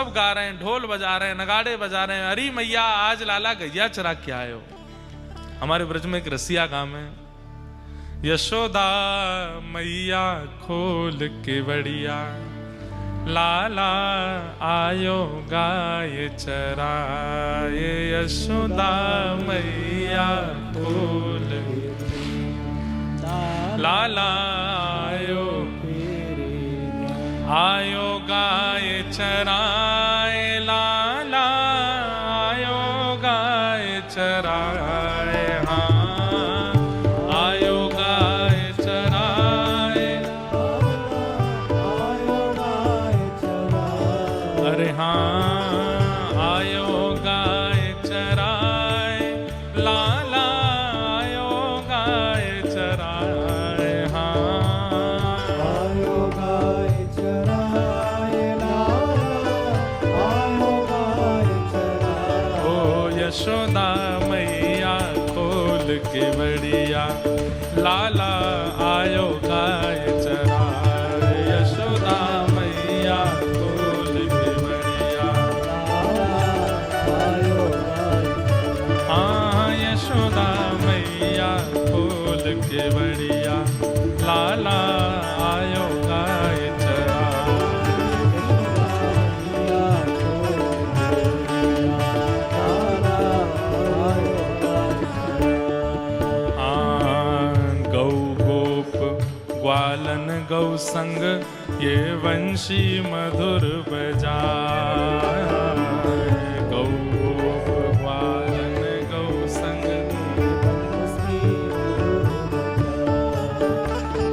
सब गा रहे हैं, ढोल बजा रहे हैं, नगाड़े बजा रहे हैं, अरे मैया आज लाला गैया चरा के आए हो। हमारे ब्रज में एक रसिया गांव है, यशोदा मैया खोल के बढ़िया, लाला आयो गाय चराए, यशोदा मैया खोल, लाला आयो गाय चराए, लाला आयो गाय चराए, हाँ आयो गाय चराए, अरे हाँ आयो गाय चराए, लाला आयो गाय चराए, हाँ आयो गाय चराए, लाला आयो गाय चराए, ओ यशोदा मैया खोल के बढ़िया, लाला आयो गाय चराए, यशोदा मैया खोल के बढ़िया, हाँ यशोदा मैया खोल के बढ़िया, लाला आयो गाय चराए, हाँ गौ गोप ग्वालन गौ संग, ये वंशी मधुर बजाए, गौ गोप ग्वालन गौ संग,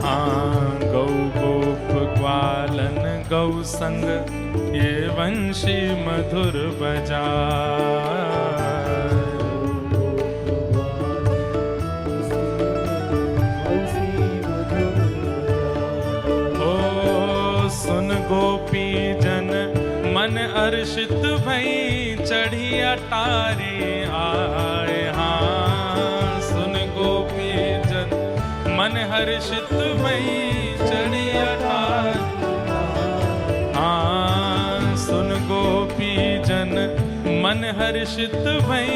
हाँ गौ गोप ग्वालन गौ संग, ये वंशी मधुर बजाए, गोपी जन मन हर्षित भई, चढ़ी अटारी आए, हाँ सुन गोपी जन मन हर्षित भई, चढ़ी अटारी, हाँ सुन गोपी जन मन हर्षित भई,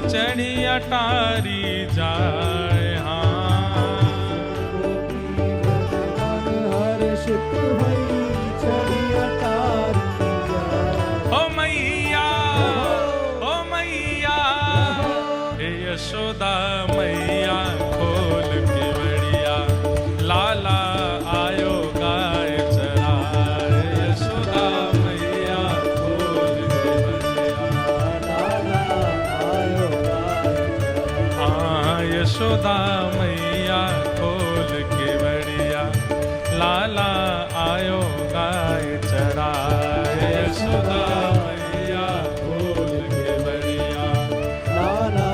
चढ़ी अटारी जाए, हाँ हर्षित भई, यशोदा मैया खोल के बढ़िया, लाला आयो गाय चराए, यशोदा मैया खोल के बढ़िया, लाला आयो गाय, हाँ यशोदा मैया खोल के बढ़िया, लाला आयो गाय चराए, यशोदा मैया खोल के बढ़िया, लाला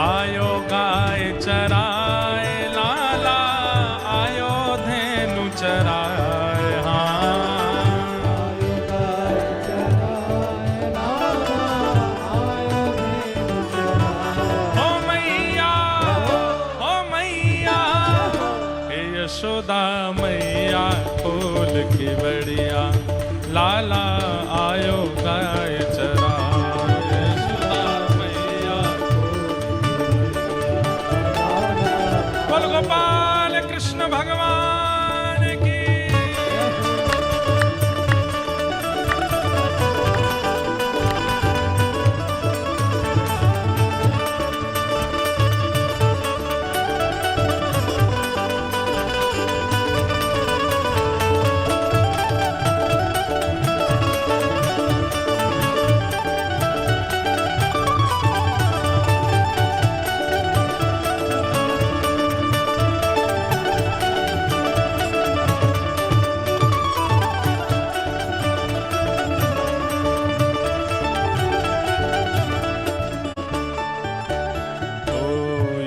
आयो गाय चराए, लाला आयो धेनु चराए, हाँ आयो गाय चराए, लाला आयो धेनु चराए, ओ मैया हे यशोदा मैया खोल के बढ़िया, लाला आयो गाय चराए, गोपाल कृष्ण भगवान की।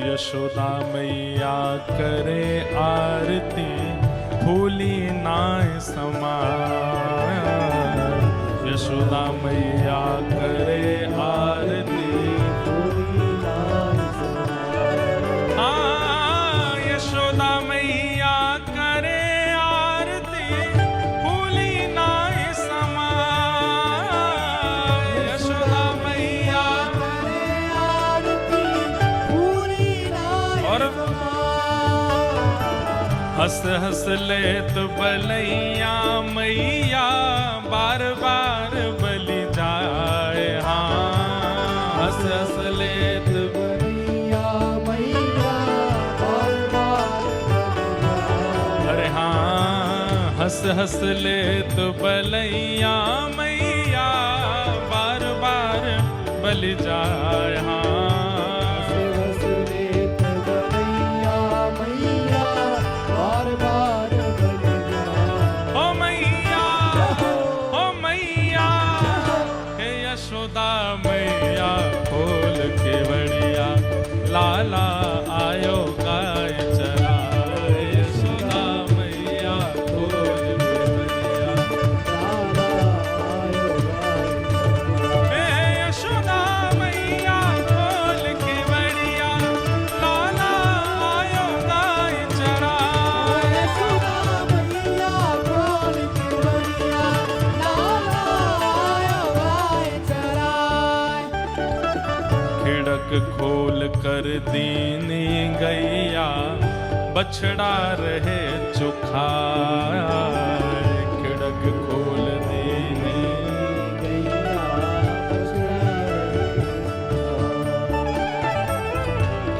यशोदा मैया करे आरती, फूली नाय समाय, यशोदा मैया करे आरती, फूली नाय समाय, हाँ यशोदा मैया करे आरती, फूली नाय हंस हंस ले तो बलैया मैया बार बार बलि जाए। हाँ हंस हंस ले तो बलैया मैया बार बार बलि जाए। अरे हाँ हंस हंस ले तो बलैया मैया बार बार बलि जाए। हाँ मैया खोल के बढ़िया लाला आयो गाय चराए। यशोदा मैया खोल के बढ़िया यशोदा मैया खोल के बढ़िया लाला आयो गाय चराए। यशोदा मैया खोल के बढ़िया लाला आयो गाय चराए। खिड़क खोल कर दीनी गैया बछड़ा रहे चुखाए। खिड़क खोल दीनी गैया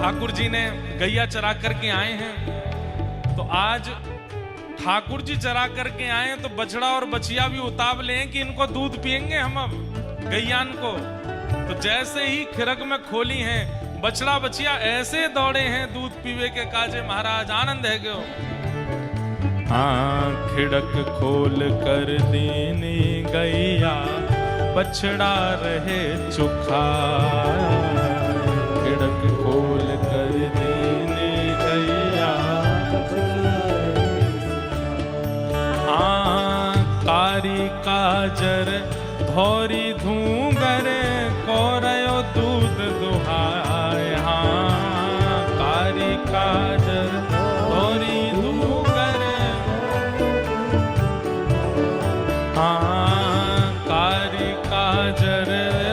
ठाकुर जी ने गैया चरा करके आए हैं, तो आज ठाकुर जी चरा करके आए तो बछड़ा और बछिया भी उतावले हैं कि इनको दूध पिएंगे हम अब गैयान को। तो जैसे ही खिड़क में खोली हैं बछड़ा बछिया ऐसे दौड़े हैं दूध पीवे के काजे। महाराज आनंद है क्यों। हाँ खिड़क खोल कर दीनी गैया बछड़ा रहे चुखा। खिड़क खोल कर दीनी गैया हाँ कारी काजर धौरी धूंगर कोरयो दूध दुहाए। हाँ कारी काजर धौरी धूंगर हाँ कारी काजर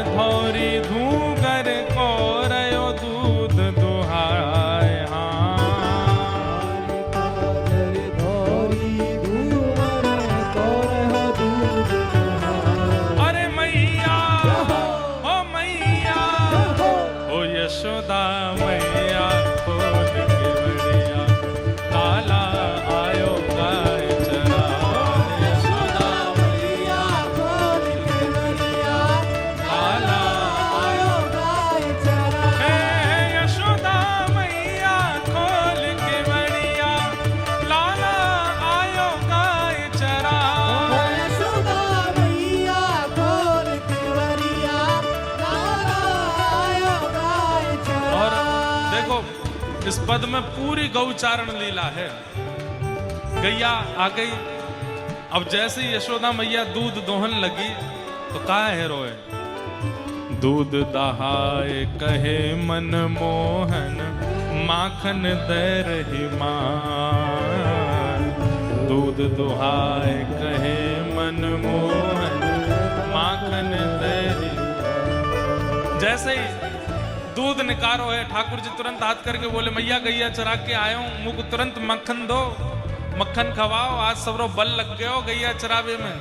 धौरी धूंगर कोरयो दूध दुहाए। यशोदा मैया खोल के बढ़िया लाला आयो गाय चराए। यशोदा मैया खोल के बढ़िया लाला आयो गाय चराए। यशोदा मैया खोल के बढ़िया लाला आयो गाय चराए। यशोदा मैया खोल के बढ़िया लाला आयो गाय चराए। और देखो इस पद में पूरी गौचारण लीला है। गैया आ गई, अब जैसे ही यशोदा मैया दूध दोहन लगी तो कहा है रोए। दूध दहाए कहे मन मोहन माखन दे रही मां। दूध दुहाए कहे मन मोहन माखन दे रही। जैसे ही दूध निकारो है ठाकुर जी तुरंत हाथ करके बोले मैया गैया चरा के आए हूं, मुझको तुरंत मक्खन दो, मक्खन खवाओ, आज सबरो बल लग गयो गैया चरावे में।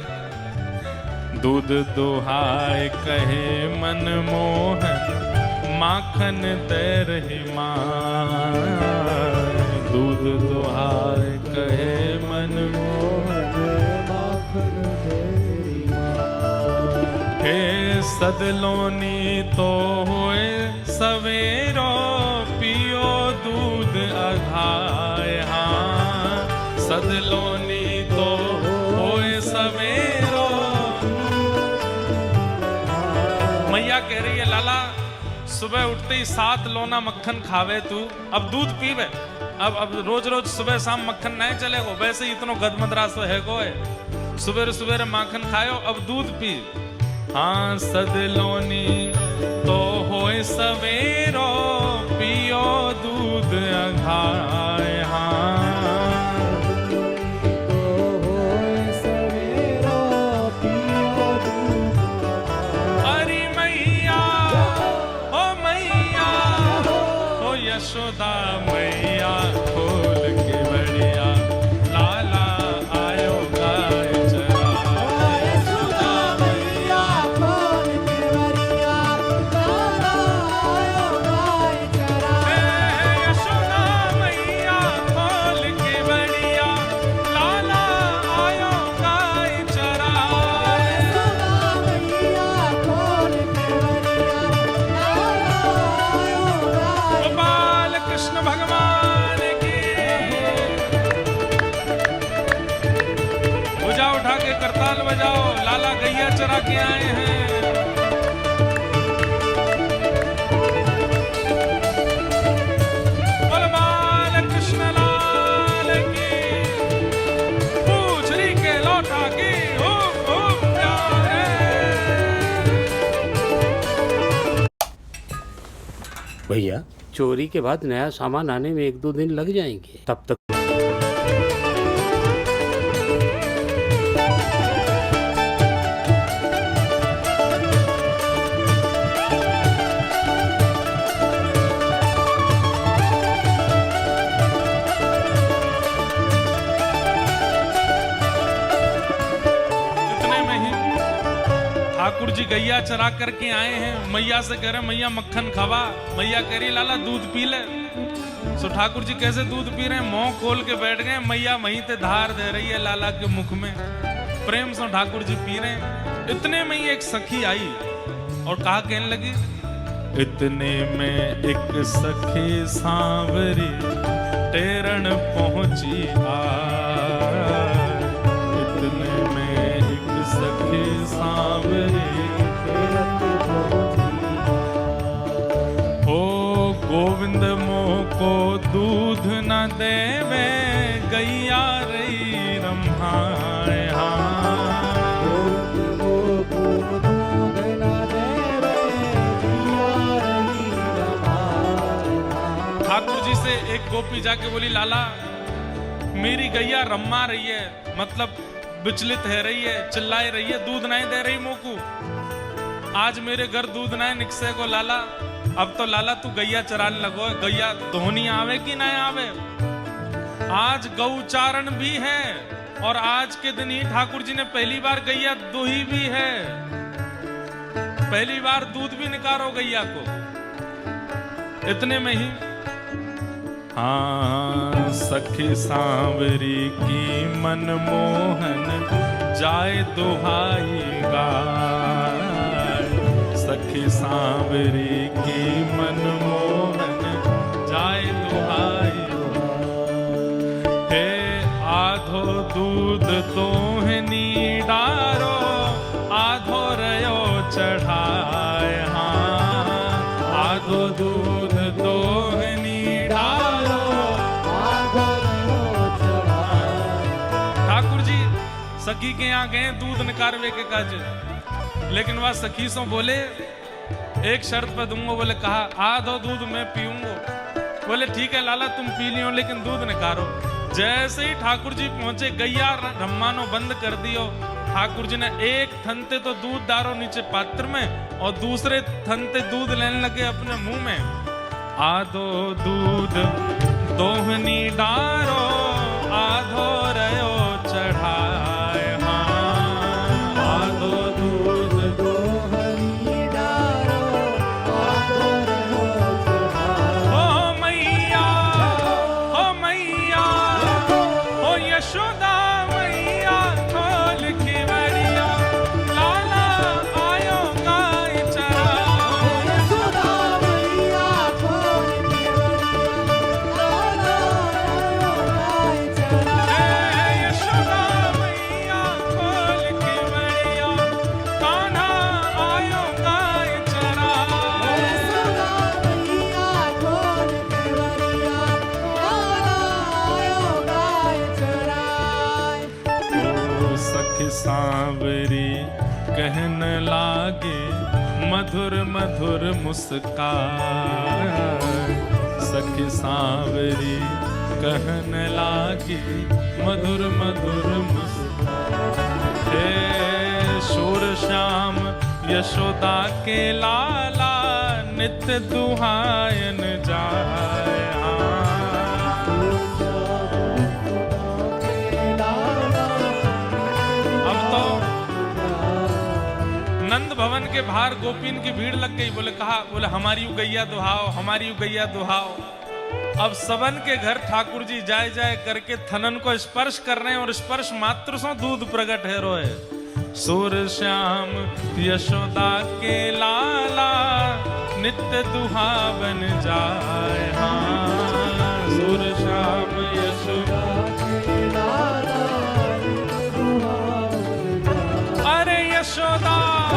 दूध दुहाए कहे मन मोहन माखन दे रही मां। दूध दुहाए कहे मन मोहन माखन दे रही मां। हे सदलोनी तो होए सवेरो पियो दूध अघाए। हाँ सदलोनी तो होए सवेरो। मैया कह रही है लाला सुबह उठते ही 7 लोना मक्खन खावे तू, अब दूध पीवे। अब रोज रोज सुबह शाम मक्खन नहीं चलेगो, वैसे ही इतनो गदमदरा सो है गो है। सुबह सुबह माखन खायो, अब दूध पी। हाँ सदलोनी तो होए सवेरो पियो दूध अघाए। हाँ तो होए सवेरो पियो दूध अघाए। अरे मैया हो यशोदा मैया खोल के बढ़िया लाला गैया चरा के आए हैं। बोल बाल कृष्ण लाल की, पूछरी के लौटा की हुक्म प्यारे। भैया चोरी के बाद नया सामान आने में 1-2 दिन लग जाएंगे, तब तक इतने में ही ठाकुर जी गैया चरा करके आए हैं। मैया से कह रहे मैया मक्खन खवा। मैया कह रही लाला दूध पी ले। सो ठाकुर जी कैसे दूध पी रहे हैं, मुंह खोल के बैठ गए। मैया वहीं ते धार दे रही है लाला के मुख में, प्रेम से ठाकुर जी पी रहे हैं। इतने में ही एक सखी आई और कहा, कहने लगी, इतने में एक सखी सांवरी टेरण पहुंची आए। इतने में एक सखी सांवरी हो गोविंद मोह को दूध न देवे, गैया रही रम्हाए। ठाकुर जी से एक गोपी जाके बोली, लाला मेरी गैया रम्मा रही है, मतलब विचलित है रही है, चिल्लाई रही है, दूध नहीं दे रही मोकू। आज मेरे घर दूध नहीं निकसे को लाला। अब तो लाला तू गैया चराने लगो। गैया धोनी आवे कि नहीं आवे। आज गौचारण भी है और आज के दिन ही ठाकुर जी ने पहली बार गैया दोही भी है। पहली बार दूध भी निकारो गैया को। इतने में ही हाँ सखी सांवरी की मनमोहन जाए दुहाई गाय। सखी सांवरी की मनमोहन जाए दुहाई। हे आधो दूध दोहनी डारो, आधो रयो चढ़ाए। हाँ आधो दूध दोहनी डारो, आधो रयो चढ़ाए। ठाकुर जी सखी के यहाँ गए दूध निकारवे के काज, लेकिन वह सखी सो बोले एक शर्त पर दूंगा। बोले कहा, आधो दूध मैं पीऊंगा। बोले ठीक है लाला तुम पी लियो, लेकिन दूध निकारो। जैसे ही ठाकुर जी पहुंचे, गैया रम्मानो बंद कर दियो। ठाकुर जी ने एक थनते तो दूध डारो नीचे पात्र में और दूसरे थनते दूध लेने लगे अपने मुंह में। आधो दूध दोहनी डारो, आधो रयो चढ़ाए। हाँ आधो दूध दोहनी डारो, आधो रयो चढ़ाए। ओ मैया, ओ मैया, ओ यशोदा मैया, खोल के बड़िया, लाला आयो गाय चरा। यशोदा मैया खोल के बड़िया, लाला आयो गाय चरा। यशोदा मैया खोल के बड़िया, कान्हा आयो गाय चरा। यशोदा मैया खोल के बड़िया, कान्हा आयो गाय चरा। ओ सखी सांवरी कहन लागे, मधुर मधुर मुस्कान। सखी सांवरी कहन लागे, मधुर मधुर मुस्कान। हे शोर श्याम यशोदा के लाला, नित्य दुहायन जाए। अब तो नंद भवन के बाहर गोपीन की भीड़ लग गई। बोले कहा, बोले हमारी गैया दुहाओ, हमारी गैया दुहाओ। अब सबन के घर ठाकुर जी जाए जाए करके थनन को स्पर्श कर रहे हैं और स्पर्श मात्र सो दूध प्रकट है रोए। सूर श्याम यशोदा के लाला, नित्य दुहावन जाए। हाँ सूर श्याम यशोदा के लाला, नित्य दुहावन जाए। अरे यशोदा